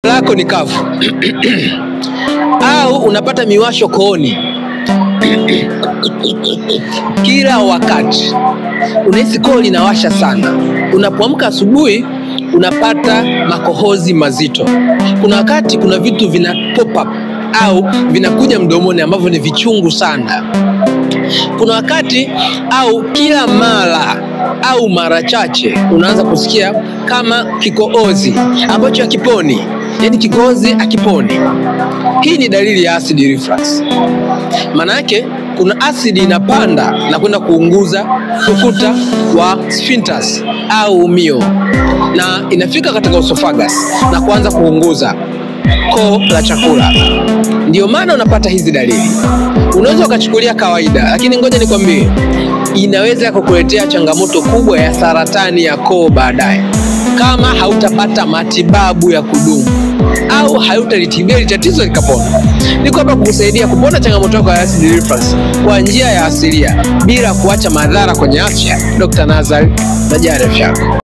lako ni kavu au unapata miwasho kooni kila wakati, unahisi koo linawasha sana, unapoamka asubuhi unapata makohozi mazito, kuna wakati kuna vitu vina pop up au vinakuja mdomoni ambavyo ni vichungu sana, kuna wakati au kila mara au mara chache unaanza kusikia kama kikohozi ambacho hakiponi, yani kikohozi hakiponi. Hii ni dalili ya acid reflux. Maana yake kuna asidi inapanda na kwenda kuunguza ukuta wa sphincters au mio, na inafika katika esophagus na kuanza kuunguza koo la chakula. Ndio maana unapata hizi dalili. Unaweza ukachukulia kawaida, lakini ngoja nikwambie, inaweza kukuletea changamoto kubwa ya saratani ya koo baadaye kama hautapata matibabu ya kudumu au hautalitibu tatizo likapona. Niko hapa kukusaidia kupona changamoto yako ya acid reflux kwa njia ya asilia bila kuacha madhara kwenye afya. Dr. Nazar, najali afya yako.